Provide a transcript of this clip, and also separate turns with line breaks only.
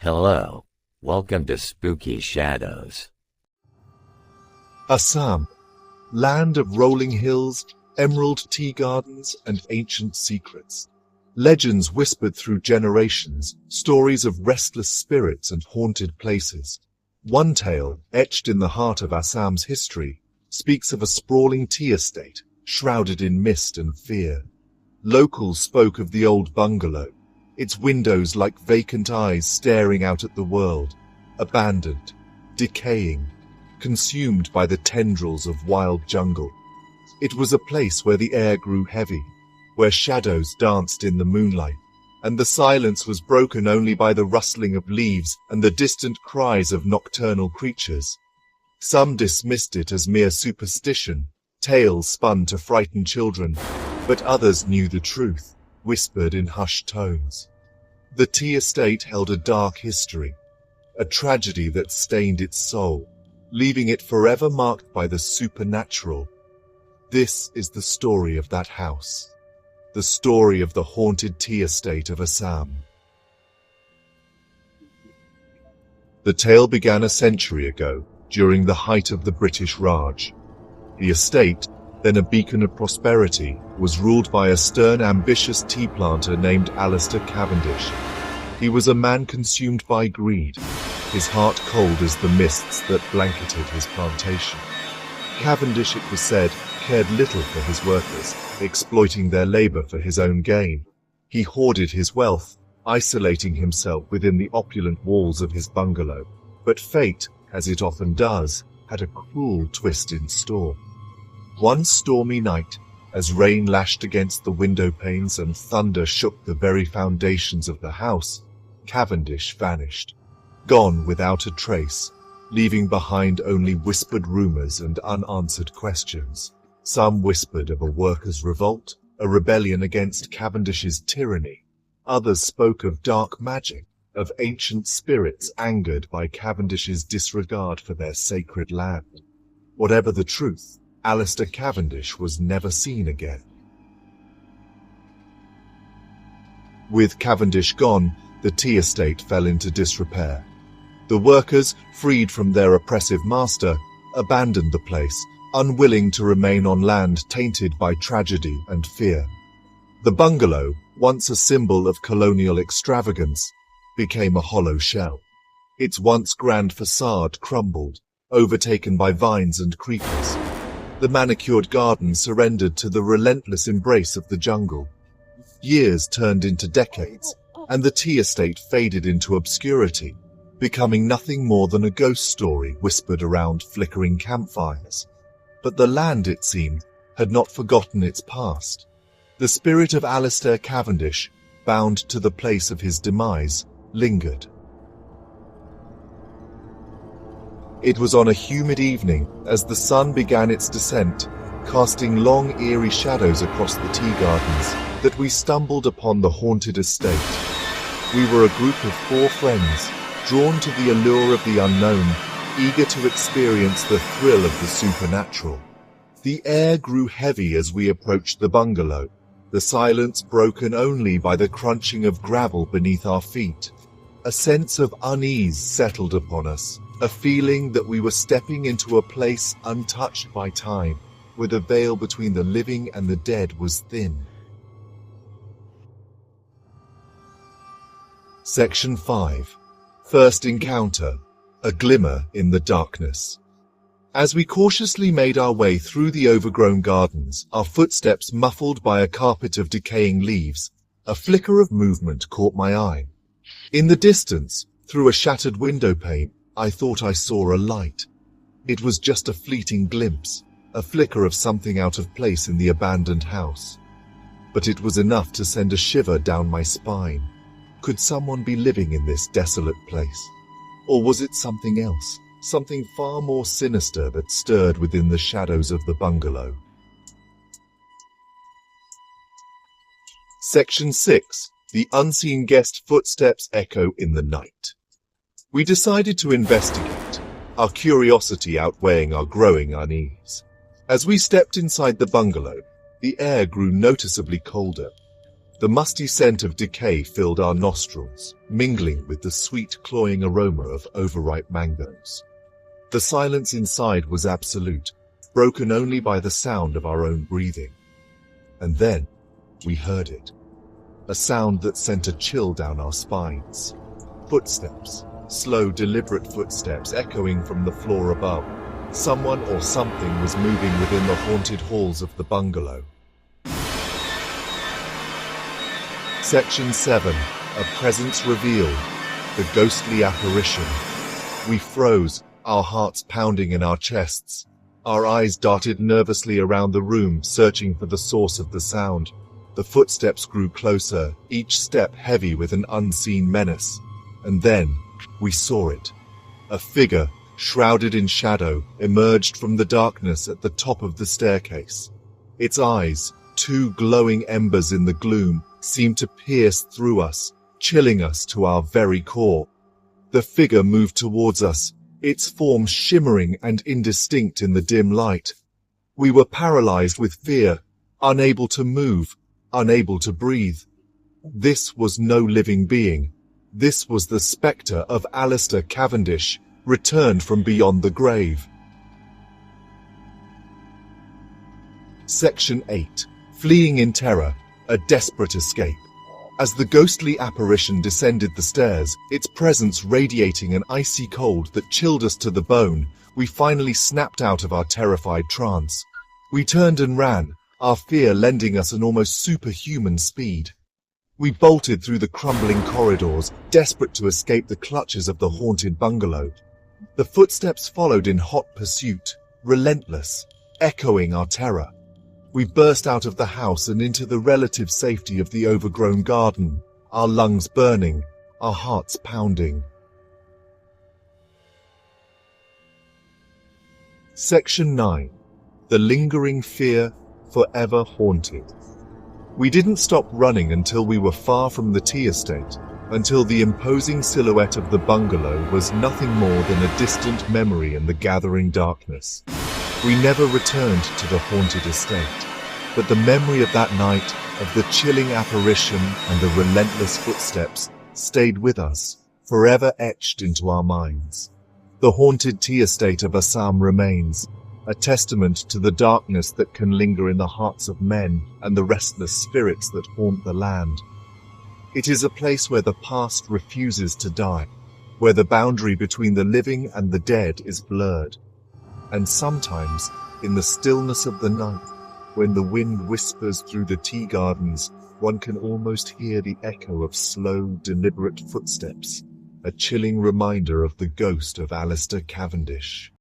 Hello. Welcome to Spooky Shadows.
Assam, land of rolling hills, emerald tea gardens, and ancient secrets. Legends whispered through generations, stories of restless spirits and haunted places. One tale, etched in the heart of Assam's history, speaks of a sprawling tea estate, shrouded in mist and fear. Locals spoke of the old bungalow, its windows like vacant eyes staring out at the world, abandoned, decaying, consumed by the tendrils of wild jungle. It was a place where the air grew heavy, where shadows danced in the moonlight, and the silence was broken only by the rustling of leaves and the distant cries of nocturnal creatures. Some dismissed it as mere superstition, tales spun to frighten children, but others knew the truth, whispered in hushed tones. The tea estate held a dark history, a tragedy that stained its soul, leaving it forever marked by the supernatural. This is the story of that house, the story of the haunted tea estate of Assam. The tale began a century ago, during the height of the British Raj. The estate, then a beacon of prosperity, was ruled by a stern, ambitious tea planter named Alistair Cavendish. He was a man consumed by greed, his heart cold as the mists that blanketed his plantation. Cavendish, it was said, cared little for his workers, exploiting their labor for his own gain. He hoarded his wealth, isolating himself within the opulent walls of his bungalow. But fate, as it often does, had a cruel twist in store. One stormy night, as rain lashed against the window panes and thunder shook the very foundations of the house, Cavendish vanished, gone without a trace, leaving behind only whispered rumors and unanswered questions. Some whispered of a workers' revolt, a rebellion against Cavendish's tyranny. Others spoke of dark magic, of ancient spirits angered by Cavendish's disregard for their sacred land. Whatever the truth, Alistair Cavendish was never seen again. With Cavendish gone, the tea estate fell into disrepair. The workers, freed from their oppressive master, abandoned the place, unwilling to remain on land tainted by tragedy and fear. The bungalow, once a symbol of colonial extravagance, became a hollow shell. Its once grand facade crumbled, overtaken by vines and creepers. The manicured garden surrendered to the relentless embrace of the jungle. Years turned into decades, and the tea estate faded into obscurity, becoming nothing more than a ghost story whispered around flickering campfires. But the land, it seemed, had not forgotten its past. The spirit of Alistair Cavendish, bound to the place of his demise, lingered. It was on a humid evening, as the sun began its descent, casting long, eerie shadows across the tea gardens, that we stumbled upon the haunted estate. We were a group of 4 friends, drawn to the allure of the unknown, eager to experience the thrill of the supernatural. The air grew heavy as we approached the bungalow, the silence broken only by the crunching of gravel beneath our feet. A sense of unease settled upon us, a feeling that we were stepping into a place untouched by time, where the veil between the living and the dead was thin. Section 5. First Encounter. A Glimmer in the Darkness. As we cautiously made our way through the overgrown gardens, our footsteps muffled by a carpet of decaying leaves, a flicker of movement caught my eye. In the distance, through a shattered window pane, I thought I saw a light. It was just a fleeting glimpse, a flicker of something out of place in the abandoned house. But it was enough to send a shiver down my spine. Could someone be living in this desolate place? Or was it something else, something far more sinister that stirred within the shadows of the bungalow? Section 6. The Unseen Guest Footsteps Echo in the Night. We decided to investigate, our curiosity outweighing our growing unease. As we stepped inside the bungalow, the air grew noticeably colder. The musty scent of decay filled our nostrils, mingling with the sweet, cloying aroma of overripe mangoes. The silence inside was absolute, broken only by the sound of our own breathing. And then, we heard it. A sound that sent a chill down our spines. Footsteps. Slow, deliberate footsteps echoing from the floor above. Someone or something was moving within the haunted halls of the bungalow. Section 7. A presence revealed. The ghostly apparition. We froze, our hearts pounding in our chests. Our eyes darted nervously around the room, searching for the source of the sound. The footsteps grew closer, each step heavy with an unseen menace. And then, we saw it. A figure, shrouded in shadow, emerged from the darkness at the top of the staircase. Its eyes, two glowing embers in the gloom, seemed to pierce through us, chilling us to our very core. The figure moved towards us, its form shimmering and indistinct in the dim light. We were paralyzed with fear, unable to move, unable to breathe. This was no living being. This was the spectre of Alistair Cavendish, returned from beyond the grave. Section 8. Fleeing in terror, a desperate escape. As the ghostly apparition descended the stairs, its presence radiating an icy cold that chilled us to the bone, we finally snapped out of our terrified trance. We turned and ran, our fear lending us an almost superhuman speed. We bolted through the crumbling corridors, desperate to escape the clutches of the haunted bungalow. The footsteps followed in hot pursuit, relentless, echoing our terror. We burst out of the house and into the relative safety of the overgrown garden, our lungs burning, our hearts pounding. Section 9. The lingering fear, forever haunted. We didn't stop running until we were far from the tea estate, until the imposing silhouette of the bungalow was nothing more than a distant memory in the gathering darkness. We never returned to the haunted estate, but the memory of that night, of the chilling apparition and the relentless footsteps, stayed with us, forever etched into our minds. The haunted tea estate of Assam remains, a testament to the darkness that can linger in the hearts of men and the restless spirits that haunt the land. It is a place where the past refuses to die, where the boundary between the living and the dead is blurred. And sometimes, in the stillness of the night, when the wind whispers through the tea gardens, one can almost hear the echo of slow, deliberate footsteps, a chilling reminder of the ghost of Alistair Cavendish.